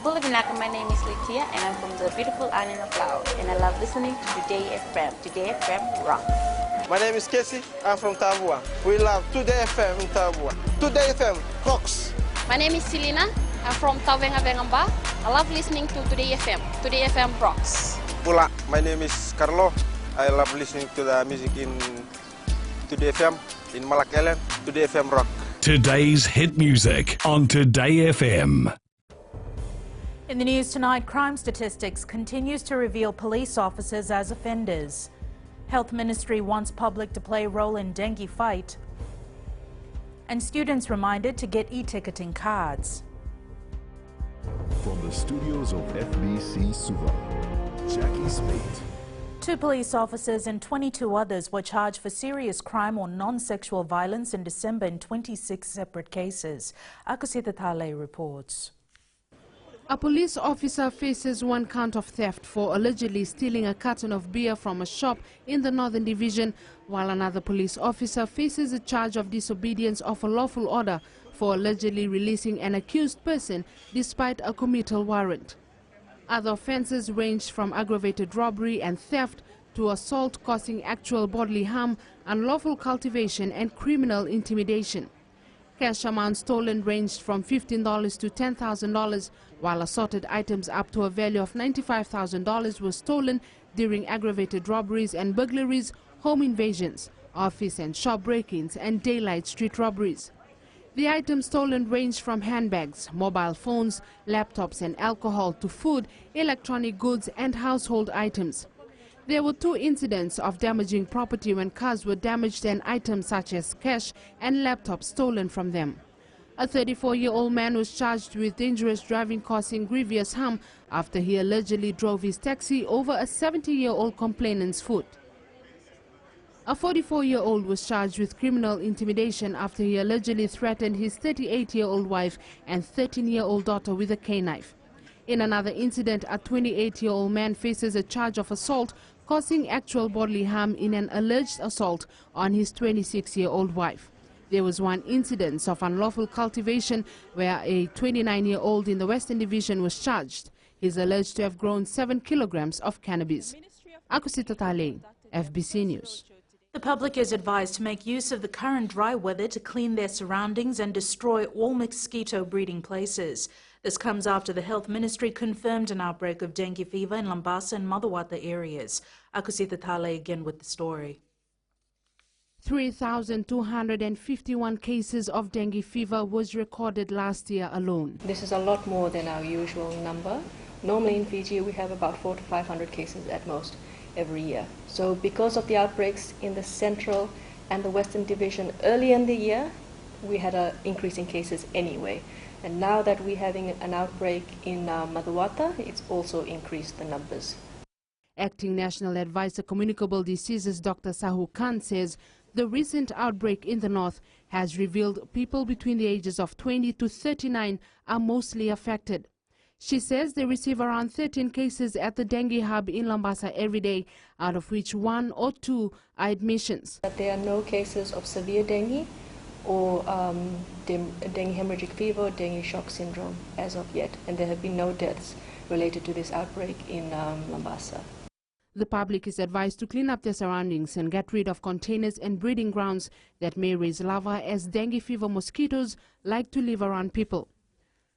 Good evening, my name is Litia and I'm from the beautiful island of Laos and I love listening to Today FM. Today FM rock. My name is Casey, I'm from Tabua. We love Today FM in Tabua. Today FM rocks. My name is Selina, I'm from Vanga Bridge. I love listening to Today FM. Today FM rocks. Pula, my name is Carlo. I love listening to the music in Today FM, in Malak Island. Today FM rock. Today's hit music on Today FM. In the news tonight, crime statistics continues to reveal police officers as offenders. Health Ministry wants public to play a role in dengue fight. And students reminded to get e-ticketing cards. From the studios of FBC Suva, Jackie Smith. 2 police officers and 22 others were charged for serious crime or non-sexual violence in December in 26 separate cases. Akusita Thale reports. A police officer faces 1 count of theft for allegedly stealing a carton of beer from a shop in the Northern Division, while another police officer faces a charge of disobedience of a lawful order for allegedly releasing an accused person despite a committal warrant. Other offences ranged from aggravated robbery and theft to assault causing actual bodily harm, unlawful cultivation and criminal intimidation. Cash amounts stolen ranged from $15 to $10,000, while assorted items up to a value of $95,000 were stolen during aggravated robberies and burglaries, home invasions, office and shop break-ins and daylight street robberies. The items stolen ranged from handbags, mobile phones, laptops and alcohol to food, electronic goods and household items. There were 2 incidents of damaging property when cars were damaged and items such as cash and laptops stolen from them. A 34-year-old man was charged with dangerous driving causing grievous harm after he allegedly drove his taxi over a 70-year-old complainant's foot. A 44-year-old was charged with criminal intimidation after he allegedly threatened his 38-year-old wife and 13-year-old daughter with a K-knife. In another incident, a 28-year-old man faces a charge of assault causing actual bodily harm in an alleged assault on his 26-year-old wife. There was 1 incident of unlawful cultivation where a 29-year-old in the Western Division was charged. He is alleged to have grown 7 kilograms of cannabis. Akusita Tale, FBC News. The public is advised to make use of the current dry weather to clean their surroundings and destroy all mosquito breeding places. This comes after the Health Ministry confirmed an outbreak of dengue fever in Lambasa and Madawata areas. Akusita Thale again with the story. 3,251 cases of dengue fever was recorded last year alone. This is a lot more than our usual number. Normally in Fiji we have about 400 to 500 cases at most every year. So because of the outbreaks in the Central and the Western Division early in the year, we had an increase in cases anyway. And now that we're having an outbreak in Madawata, it's also increased the numbers. Acting National Advisor Communicable Diseases Dr. Sahu Khan says the recent outbreak in the north has revealed people between the ages of 20 to 39 are mostly affected. She says they receive around 13 cases at the dengue hub in Lambasa every day, out of which 1 or 2 are admissions. There are no cases of severe dengue or dengue hemorrhagic fever or dengue shock syndrome as of yet, and there have been no deaths related to this outbreak in Lambasa. The public is advised to clean up their surroundings and get rid of containers and breeding grounds that may raise larvae, as dengue fever mosquitoes like to live around people.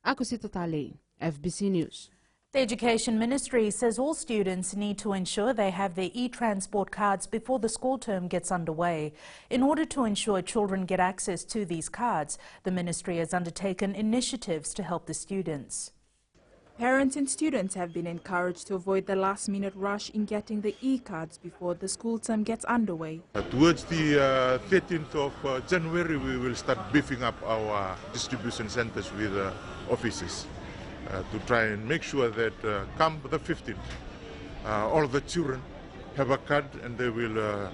Akusita Tale, FBC News. The Education Ministry says all students need to ensure they have their e-transport cards before the school term gets underway. In order to ensure children get access to these cards, the ministry has undertaken initiatives to help the students. Parents and students have been encouraged to avoid the last-minute rush in getting the e-cards before the school term gets underway. Towards the 13th of January, we will start beefing up our distribution centers with offices. To try and make sure that come the 15th, all the children have a card and they will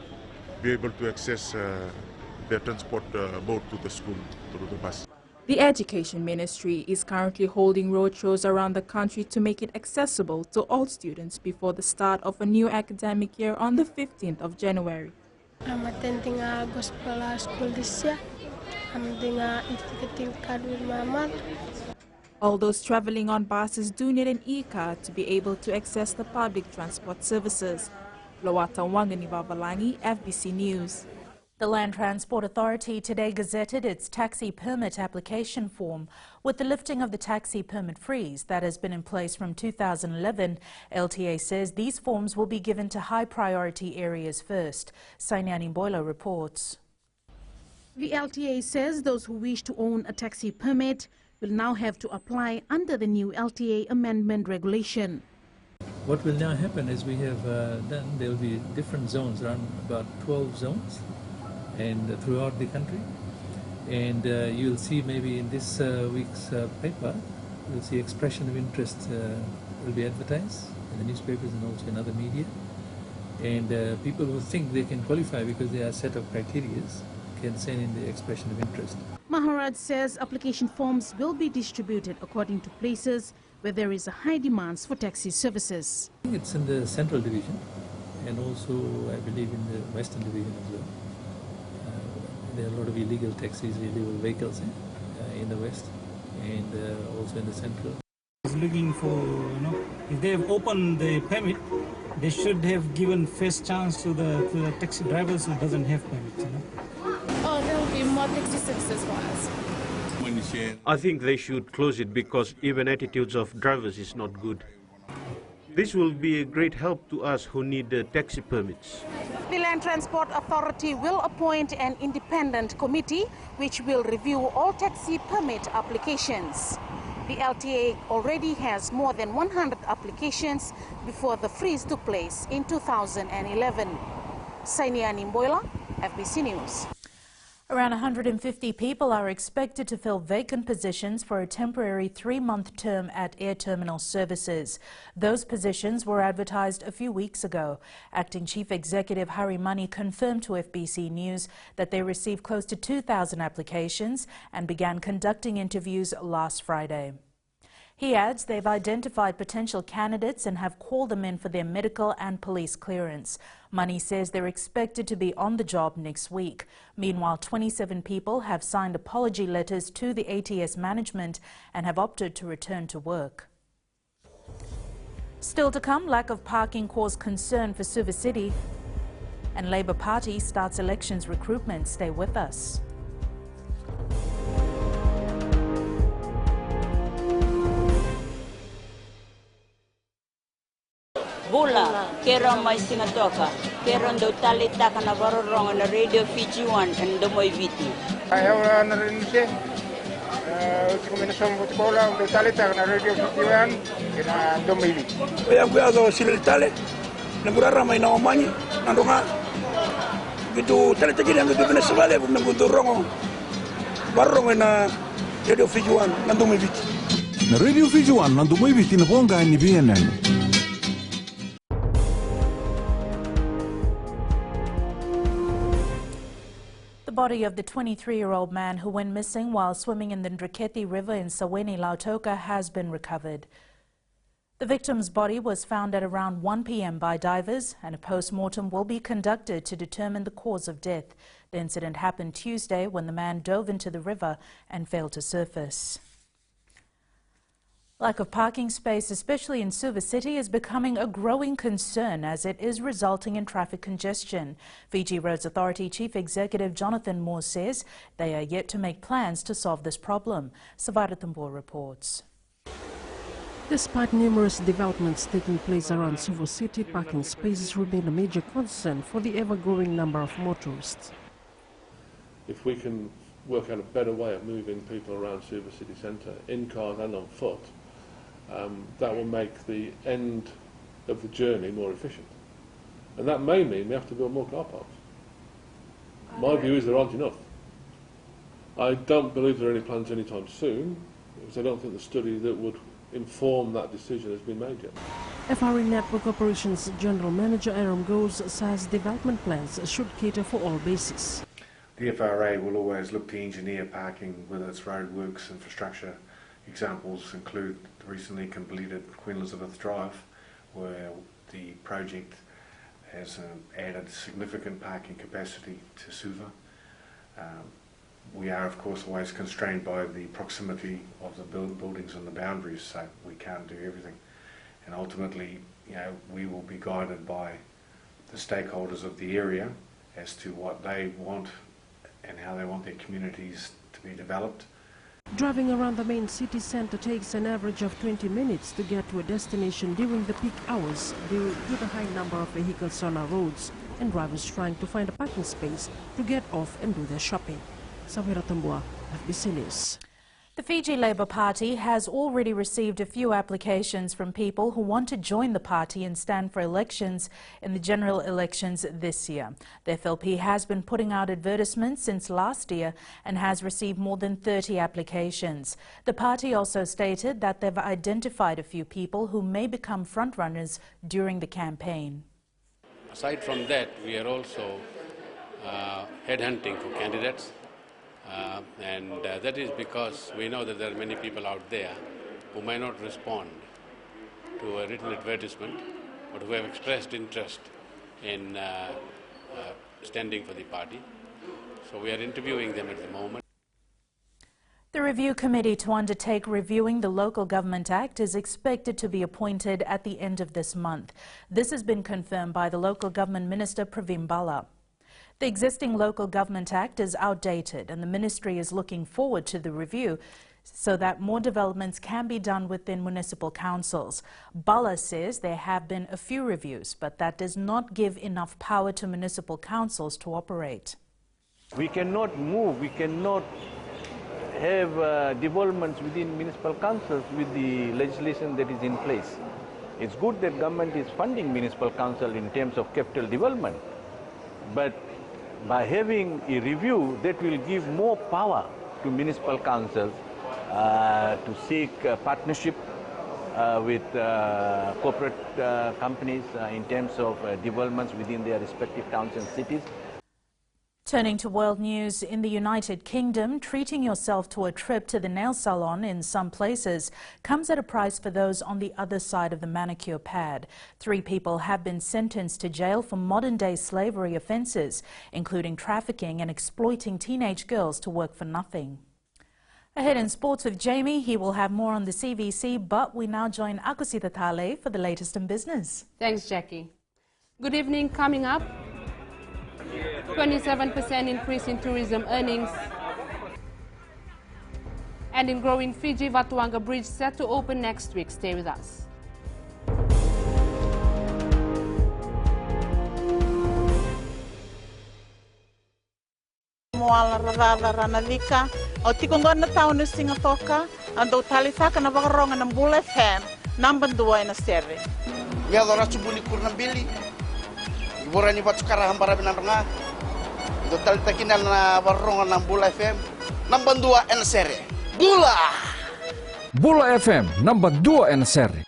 be able to access their transport boat to the school through the bus. The Education Ministry is currently holding roadshows around the country to make it accessible to all students before the start of a new academic year on the 15th of January. I'm attending a gospel school this year. I'm doing a e-ticketing card with my mom. All those travelling on buses do need an e-card to be able to access the public transport services. Lawata Wangani Babalangi, FBC News. The Land Transport Authority today gazetted its taxi permit application form. With the lifting of the taxi permit freeze that has been in place from 2011, LTA says these forms will be given to high priority areas first. Sainiani Boiler reports. The LTA says those who wish to own a taxi permit will now have to apply under the new LTA amendment regulation. What will now happen is we have there will be different zones, around about 12 zones, and throughout the country. And you'll see maybe in this week's paper, you'll see expression of interest will be advertised in the newspapers and also in other media. And people who think they can qualify because there are a set of criteria can send in the expression of interest. Maharaj says application forms will be distributed according to places where there is a high demand for taxi services. I think it's in the central division and also I believe in the western division as well. There are a lot of illegal taxis, illegal vehicles in the west and also in the central. Is looking for, if they have opened the permit, they should have given first chance to the taxi drivers who doesn't have permits. Oh, there will be more taxi services for us. I think they should close it because even attitudes of drivers is not good. This will be a great help to us who need taxi permits. The Land Transport Authority will appoint an independent committee which will review all taxi permit applications. The LTA already has more than 100 applications before the freeze took place in 2011. Sainiani Mboila, FBC News. Around 150 people are expected to fill vacant positions for a temporary 3-month term at Air Terminal Services. Those positions were advertised a few weeks ago. Acting Chief Executive Hari Mani confirmed to FBC News that they received close to 2,000 applications and began conducting interviews last Friday. He adds they've identified potential candidates and have called them in for their medical and police clearance. Mani says they're expected to be on the job next week. Meanwhile, 27 people have signed apology letters to the ATS management and have opted to return to work. Still to come, lack of parking caused concern for Suva City, and Labour Party starts elections recruitment. Stay with us. Bula, kera mai singatoka, kera ndo talita kana varorong na radio Fiji 1 and ndo moi viti. Ayaw na rin siya. Kuminasong butikola ndo talita kana radio Fiji 1 kina ndo moi viti. Kaya kuyazo silil tale, nagurara may naomanyi, nandunga. Gitu talita kini ang gitu Venezuela, nagudurong varorong na radio Fiji 1 nando moi viti. Na radio Fiji 1 nando moi viti na ponga ni BNN. The body of the 23-year-old man who went missing while swimming in the Ndriketi River in Saweni, Lautoka has been recovered. The victim's body was found at around 1 p.m. by divers, and a post-mortem will be conducted to determine the cause of death. The incident happened Tuesday when the man dove into the river and failed to surface. Lack of parking space, especially in Suva City, is becoming a growing concern as it is resulting in traffic congestion. Fiji Roads Authority Chief Executive Jonathan Moore says they are yet to make plans to solve this problem. Savarathambor reports. Despite numerous developments taking place around Suva City, parking spaces remain a major concern for the ever-growing number of motorists. If we can work out a better way of moving people around Suva City Centre, in cars and on foot, that will make the end of the journey more efficient. And that may mean we have to build more car parks. My view is there aren't enough. I don't believe there are any plans anytime soon, because I don't think the study that would inform that decision has been made yet. FRA Network Operations General Manager Aaron Goes says development plans should cater for all bases. The FRA will always look to engineer parking, whether it's roadworks, infrastructure. Examples include the recently completed Queen Elizabeth Drive, where the project has added significant parking capacity to Suva. we are, of course, always constrained by the proximity of the buildings and the boundaries, so we can't do everything. And ultimately, we will be guided by the stakeholders of the area as to what they want and how they want their communities to be developed. Driving around the main city centre takes an average of 20 minutes to get to a destination during the peak hours due to the high number of vehicles on our roads and drivers trying to find a parking space to get off and do their shopping. Sawira Tambua, FBC News. The Fiji Labour Party has already received a few applications from people who want to join the party and stand for elections in the general elections this year. The FLP has been putting out advertisements since last year and has received more than 30 applications. The party also stated that they've identified a few people who may become frontrunners during the campaign. Aside from that, we are also headhunting for candidates. That is because we know that there are many people out there who may not respond to a written advertisement, but who have expressed interest in standing for the party. So we are interviewing them at the moment. The review committee to undertake reviewing the Local Government Act is expected to be appointed at the end of this month. This has been confirmed by the Local Government Minister Praveen Bala. The existing Local Government Act is outdated and the Ministry is looking forward to the review so that more developments can be done within municipal councils. Bala says there have been a few reviews, but that does not give enough power to municipal councils to operate. We cannot move, we cannot have developments within municipal councils with the legislation that is in place. It's good that government is funding municipal council in terms of capital development, but by having a review, that will give more power to municipal councils to seek partnership with corporate companies in terms of developments within their respective towns and cities. Turning to world news, in the United Kingdom, treating yourself to a trip to the nail salon in some places comes at a price for those on the other side of the manicure pad. 3 people have been sentenced to jail for modern-day slavery offences, including trafficking and exploiting teenage girls to work for nothing. Ahead in sports with Jamie, he will have more on the CVC, but we now join Akusita Thale for the latest in business. Thanks, Jackie. Good evening. Coming up, 27% increase in tourism earnings. And in growing Fiji, Vanga Bridge set to open next week. Stay with us. Moala radada ranalika, o tikongona tauna singatoka, ando talifaka na vakaronga ng Bula FM, number 2 na sere. Ya dora chubuli kurnambili, iborani patukara hambara binaranga. Total takinan na barongan ng Bula FM, number 2 na sere. Bula! Bula FM, number 2 na sere.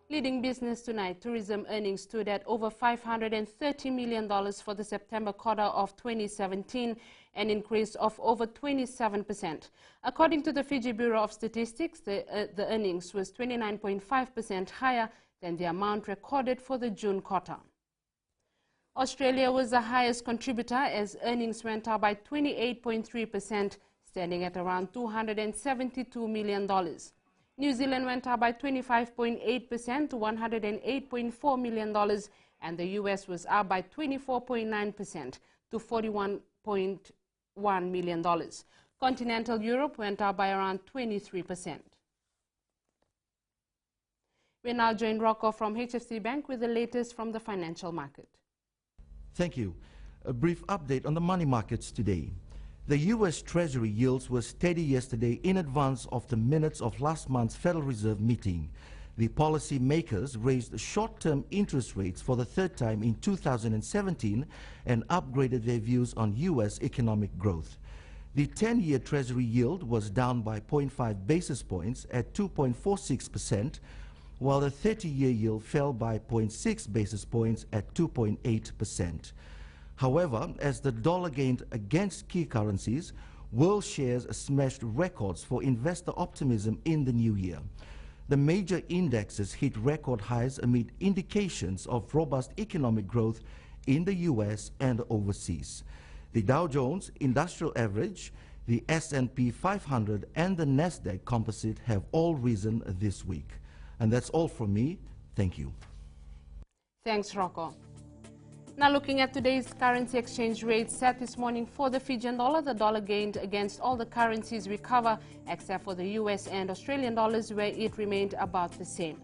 Leading business tonight, tourism earnings stood at over $530 million for the September quarter of 2017, an increase of over 27%. According to the Fiji Bureau of Statistics, the earnings was 29.5% higher than the amount recorded for the June quarter. Australia was the highest contributor as earnings went up by 28.3%, standing at around $272 million. New Zealand went up by 25.8% to $108.4 million, and the US was up by 24.9% to $41.1 million. Continental Europe went up by around 23%. We now join Rocco from HFC Bank with the latest from the financial market. Thank you. A brief update on the money markets today. The U.S. Treasury yields were steady yesterday in advance of the minutes of last month's Federal Reserve meeting. The policy makers raised short-term interest rates for the third time in 2017 and upgraded their views on U.S. economic growth. The 10-year Treasury yield was down by 0.5 basis points at 2.46%, while the 30-year yield fell by 0.6 basis points at 2.8%. However, as the dollar gained against key currencies, world shares smashed records for investor optimism in the new year. The major indexes hit record highs amid indications of robust economic growth in the US and overseas. The Dow Jones Industrial Average, the S&P 500 and the Nasdaq Composite have all risen this week. And that's all from me. Thank you. Thanks, Rocco. Now looking at today's currency exchange rate set this morning for the Fijian dollar, the dollar gained against all the currencies we cover except for the US and Australian dollars, where it remained about the same.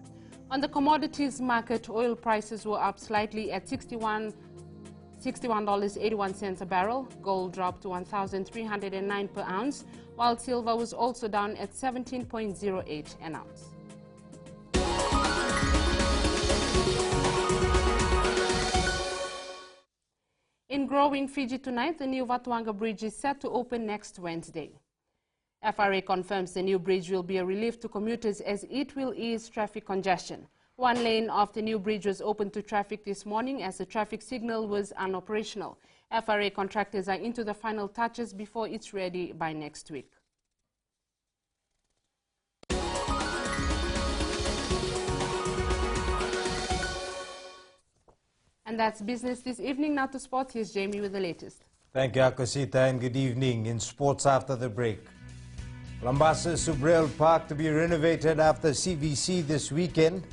On the commodities market, oil prices were up slightly at $61.81 a barrel. Gold dropped to $1,309 per ounce, while silver was also down at 17.08 an ounce. In growing Fiji tonight, the new Vanga Bridge is set to open next Wednesday. FRA confirms the new bridge will be a relief to commuters as it will ease traffic congestion. One lane of the new bridge was open to traffic this morning as the traffic signal was unoperational. FRA contractors are into the final touches before it's ready by next week. And that's business this evening. Now to sports. Here's Jamie with the latest. Thank you, Akosita, and good evening. In sports after the break, Lambasa Subrail Park to be renovated after CVC this weekend,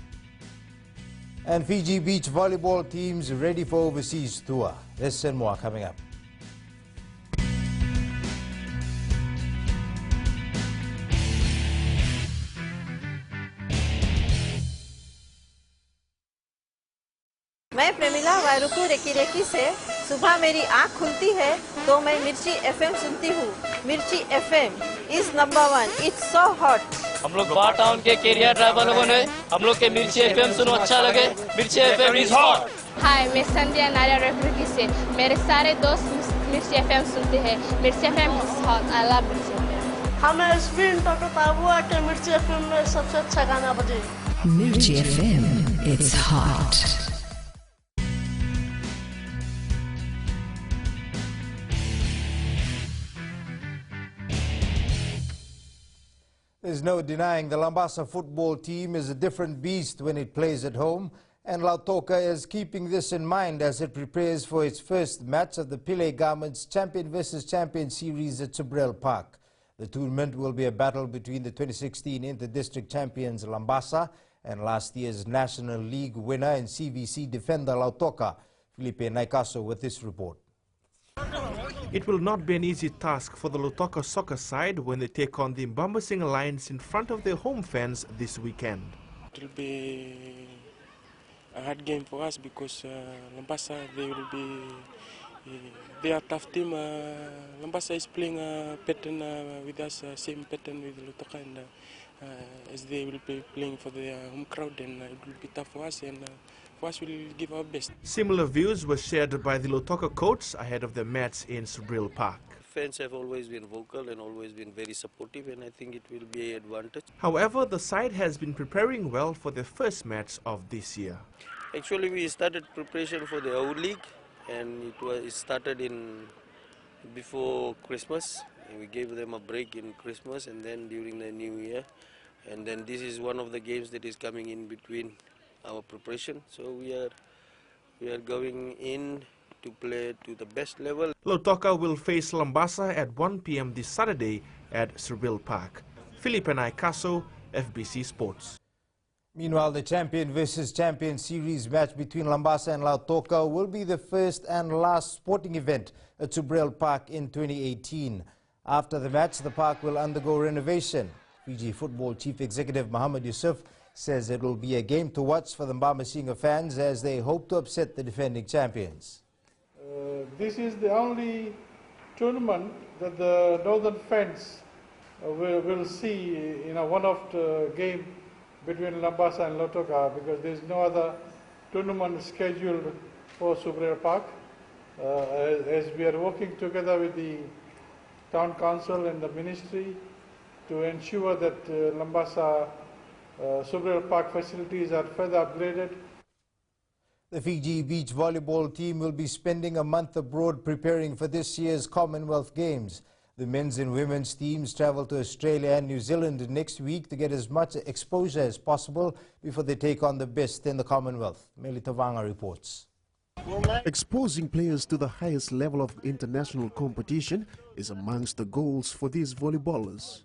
and Fiji beach volleyball teams ready for overseas tour. This and more coming up. मैं Premila वायरुकू recce recce से सुबह मेरी आँख खुलती है तो मैं मिर्ची एफएम सुनती हूँ। मिर्ची FM is number 1। It's so hot. हम लोग बार टाउन के कैरियर ड्राइवर लोगों ने हम लोग के मिर्ची एफएम सुनो अच्छा लगे। मिर्ची एफएम इज हॉट। हाय, मैं संध्या नारिया रेफरेकी से मेरे सारे दोस्त मिर्ची एफएम सुनते हैं। मिर्ची FM is hot. I love मिर्ची एफएम। हमें स्पिन टॉक ताबुआ के मिर्ची एफएम में सबसे अच्छा गाना बजे। मिर्ची FM it's hot. There's no denying the Lambasa football team is a different beast when it plays at home, and Lautoka is keeping this in mind as it prepares for its first match of the Pillay Garments Champion vs Champion series at Subrail Park. The tournament will be a battle between the 2016 Inter-District champions Lambasa and last year's National League winner and CVC defender Lautoka. Felipe Naikaso with this report. It will not be an easy task for the Lautoka soccer side when they take on the Mbambasing Alliance in front of their home fans this weekend. It will be a hard game for us because Lambasa, they are a tough team. Lambasa is playing a pattern with us, same pattern with Lautoka, and as they will be playing for their home crowd, and it will be tough for us, and for us we'll give our best. Similar views were shared by the Lautoka coach ahead of the match in Subrail Park. Fans have always been vocal and always been very supportive, and I think it will be an advantage. However, the side has been preparing well for their first match of this year. Actually, we started preparation for the Out League, and it started before Christmas. And we gave them a break in Christmas and then during the New Year, and then this is one of the games that is coming in between our preparation. So we are going in to play to the best level. Lautoka will face Lambasa at 1 p.m. this Saturday at Subrail Park. Felipe Naikaso, FBC Sports. Meanwhile, the champion versus champion series match between Lambasa and Lautoka will be the first and last sporting event at Subrail Park in 2018. After the match, the park will undergo renovation. Fiji Football Chief Executive Muhammad Yusuf says it will be a game to watch for the Mbambasing fans as they hope to upset the defending champions. This is the only tournament that the northern fans will see in a one-off game between Lambasa and Lautoka, because there is no other tournament scheduled for Subrail Park. As we are working together with the Town Council and the Ministry to ensure that Lambasa Subrail Park facilities are further upgraded. The Fiji beach volleyball team will be spending a month abroad preparing for this year's Commonwealth Games. The men's and women's teams travel to Australia and New Zealand next week to get as much exposure as possible before they take on the best in the Commonwealth. Melita Vanga reports. Exposing players to the highest level of international competition is amongst the goals for these volleyballers.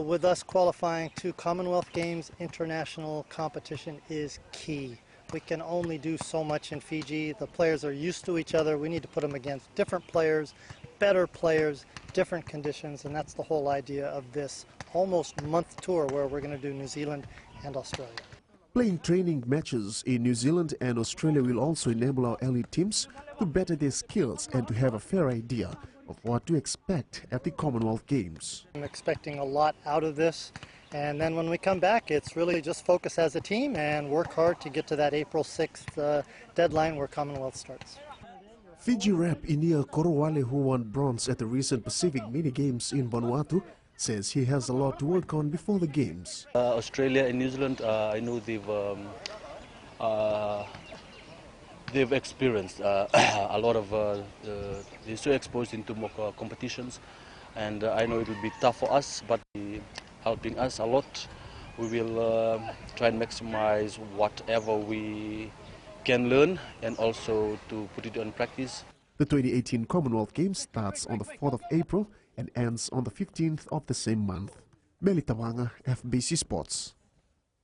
With us qualifying to Commonwealth Games, international competition is key. We can only do so much in Fiji. The players are used to each other. We need to put them against different players, better players, different conditions, and that's the whole idea of this almost month tour where we're going to do New Zealand and Australia. Playing training matches in New Zealand and Australia will also enable our elite teams to better their skills and to have a fair idea of what to expect at the Commonwealth Games. I'm expecting a lot out of this, and then when we come back, it's really just focus as a team and work hard to get to that April 6th deadline where Commonwealth starts. Fiji rep Inia Korowale, who won bronze at the recent Pacific Mini Games in Vanuatu, says he has a lot to work on before the Games. Australia and New Zealand, I know they've experienced a lot of, they're so exposed into more competitions, and I know it will be tough for us, but helping us a lot. We will try and maximize whatever we can learn and also to put it on practice. The 2018 Commonwealth Games starts on the 4th of April and ends on the 15th of the same month. Melita Vanga, FBC Sports.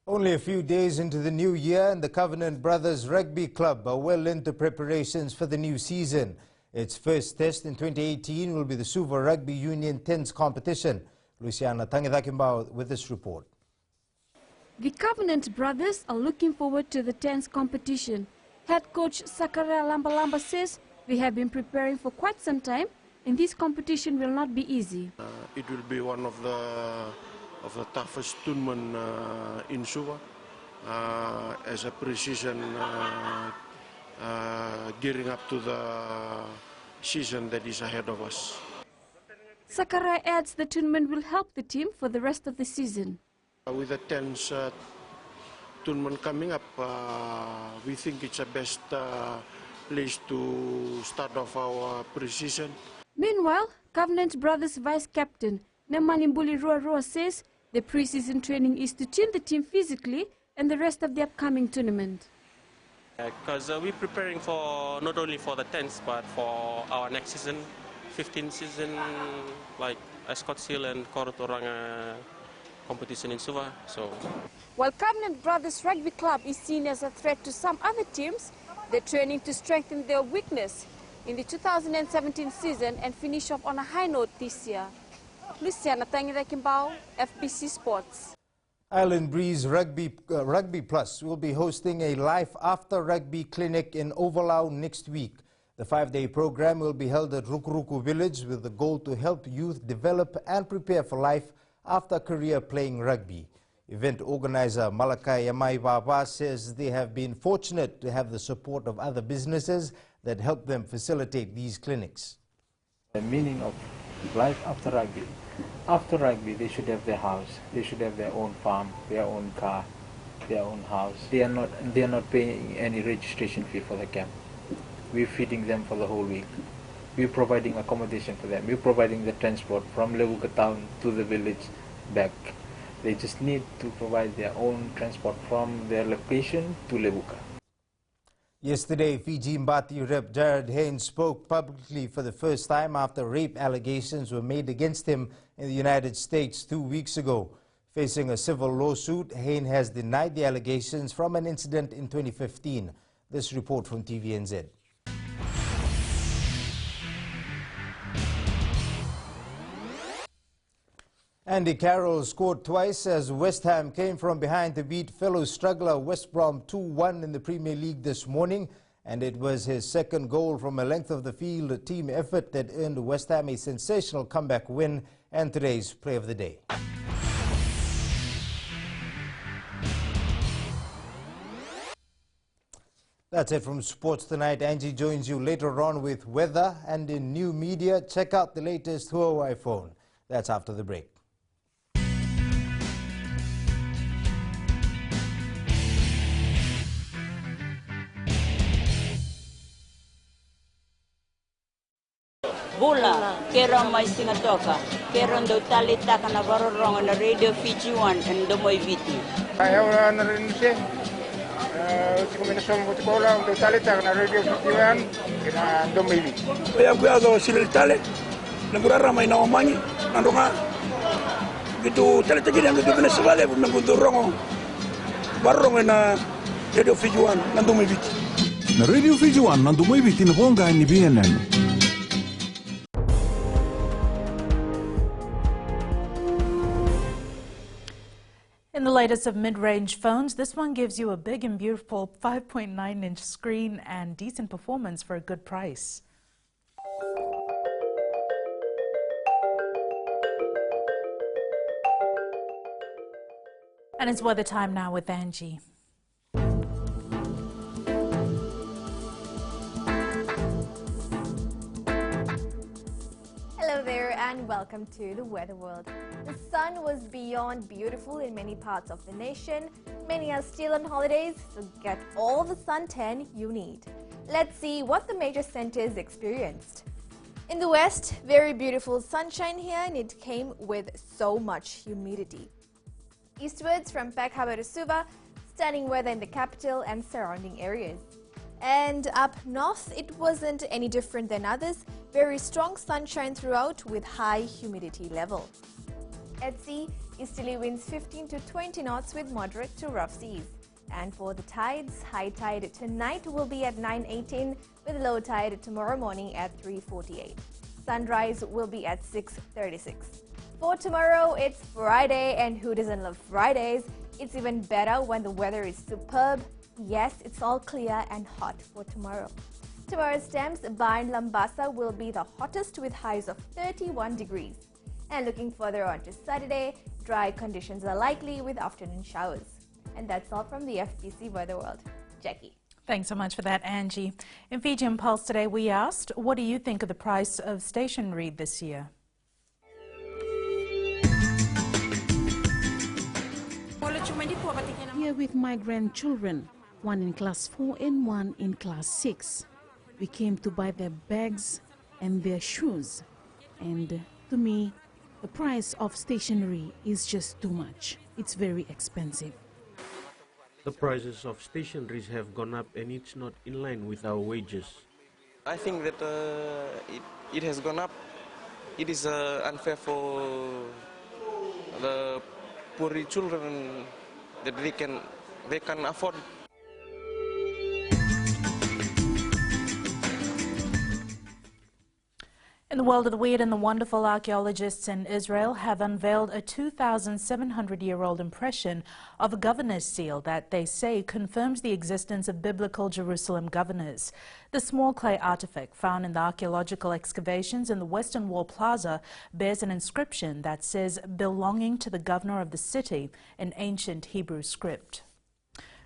Only a few days into the new year and the Covenant Brothers Rugby Club are well into preparations for the new season. Its first test in 2018 will be the Suva Rugby Union 10s competition. Luciana Tangithakimbao with this report. The Covenant Brothers are looking forward to the 10s competition. Head coach Sakara Lambalamba says they have been preparing for quite some time, and this competition will not be easy. It will be one of the toughest tournament in Suva as a preseason, gearing up to the season that is ahead of us. Sakurai adds the tournament will help the team for the rest of the season. With the 10th tournament coming up, we think it's the best place to start off our preseason. Meanwhile, Covenant Brothers Vice Captain Nemanimbuli Roa says the preseason training is to tune the team physically and the rest of the upcoming tournament. Because we're preparing for not only for the 10th but for our next season, 15th season, like Ascot Seal and Korotoranga competition in Suva. So, while Covenant Brothers Rugby Club is seen as a threat to some other teams, they're training to strengthen their weakness in the 2017 season and finish off on a high note this year. Luciana Tangirakimbao, FBC Sports. Island Breeze Rugby Plus will be hosting a Life After Rugby clinic in Ovalau next week. The 5-day program will be held at Rukuruku Village with the goal to help youth develop and prepare for life after a career playing rugby. Event organizer Malakai Yamai Baba says they have been fortunate to have the support of other businesses that help them facilitate these clinics. The meaning of life after rugby, they should have their house, they should have their own farm, their own car, their own house. They are not paying any registration fee for the camp. We're feeding them for the whole week. We're providing accommodation for them. We're providing the transport from Lebuka town to the village back. They just need to provide their own transport from their location to Lebuka. Yesterday, Fiji Mbati Rep Jared Haynes spoke publicly for the first time after rape allegations were made against him in the United States 2 weeks ago. Facing a civil lawsuit, Haynes has denied the allegations from an incident in 2015. This report from TVNZ. Andy Carroll scored twice as West Ham came from behind to beat fellow struggler West Brom 2-1 in the Premier League this morning, and it was his second goal from a length of the field team effort that earned West Ham a sensational comeback win and today's Play of the Day. That's it from Sports Tonight. Angie joins you later on with weather and in new media. Check out the latest Huawei phone. That's after the break. Bula, kero mai singatoka, kero ndo talita kana varorong na radio Fiji 1 and domoy viti. Ayaw na rin siya. Sikuminasom ko tikola ndo talita kana radio Fiji 1 kina domoy viti. Kaya kuya silil tale, nagurara may nawamanyi, nandunga. Gitu talita gini ang gitu Venezuela, nagudurong varorong na radio Fiji 1 nandomoy viti. Na radio Fiji 1 nandomoy viti na bonga ni BNN. In the latest of mid-range phones, this one gives you a big and beautiful 5.9-inch screen and decent performance for a good price. And it's weather time now with Angie. Hello there and welcome to the Weather World. The sun was beyond beautiful in many parts of the nation. Many are still on holidays, so get all the suntan you need. Let's see what the major centers experienced. In the west, very beautiful sunshine here, and it came with so much humidity. Eastwards from Peck Harbour to Suva, stunning weather in the capital and surrounding areas. And up north, it wasn't any different than others. Very strong sunshine throughout with high humidity level. At sea, easterly winds 15 to 20 knots with moderate to rough seas. And for the tides, high tide tonight will be at 9:18 with low tide tomorrow morning at 3:48. Sunrise will be at 6:36. For tomorrow, it's Friday, and who doesn't love Fridays? It's even better when the weather is superb. Yes, it's all clear and hot for tomorrow. Tomorrow's temps by Lambasa will be the hottest with highs of 31 degrees. And looking further on to Saturday, dry conditions are likely with afternoon showers. And that's all from the FBC Weather World. Jackie. Thanks so much for that, Angie. In Fijian Pulse today, we asked, what do you think of the price of stationery this year? Here with my grandchildren, one in class 4 and one in class 6. We came to buy their bags and their shoes. And to me, the price of stationery is just too much. It's very expensive. The prices of stationeries have gone up and it's not in line with our wages. I think that it has gone up. It is unfair for the poor children that they can afford. In the world of the weird and the wonderful, archaeologists in Israel have unveiled a 2,700-year-old impression of a governor's seal that they say confirms the existence of biblical Jerusalem governors. The small clay artifact found in the archaeological excavations in the Western Wall Plaza bears an inscription that says belonging to the governor of the city in ancient Hebrew script.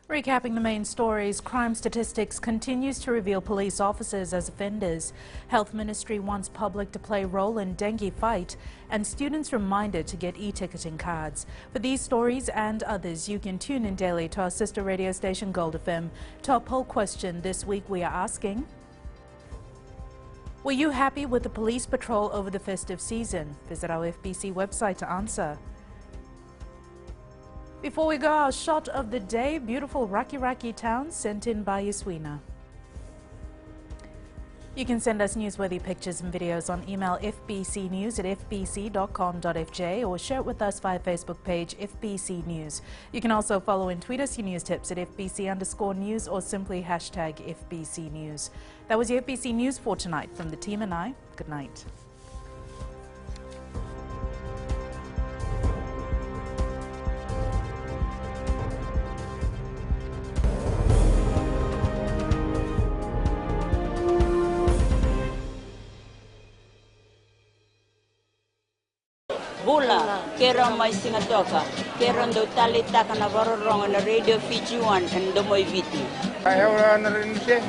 Recapping the main stories, crime statistics continues to reveal police officers as offenders. Health Ministry wants public to play a role in dengue fight, and students reminded to get e-ticketing cards. For these stories and others, you can tune in daily to our sister radio station Gold FM. To our poll question this week, we are asking, were you happy with the police patrol over the festive season? Visit our FBC website to answer. Before we go, our shot of the day, beautiful Raki town sent in by Yaswina. You can send us newsworthy pictures and videos on email fbcnews@fbc.com.fj or share it with us via Facebook page FBC News. You can also follow and tweet us your news tips at FBC_news or simply hashtag FBC News. That was your FBC News for tonight. From the team and I, good night. Bula, kero mai singatoka, kero ndo talita kana varorong na radio Fiji 1 and domoy viti. Ayaw na rin siya.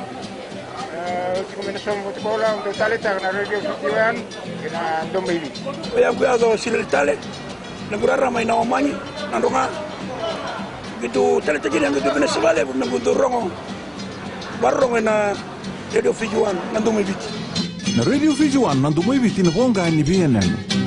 Sikuminasom ko tikola ndo talita kana radio Fiji 1 kina domoy viti. Kaya kuya silil tale, nagurara may nawamanyi, nandunga. Gitu talita gini ang gitu Venezuela, nagudurong varorong na radio Fiji 1 nandomoy viti. na Radio Fiji 1 nandu mwivi tina vonga ni BNN.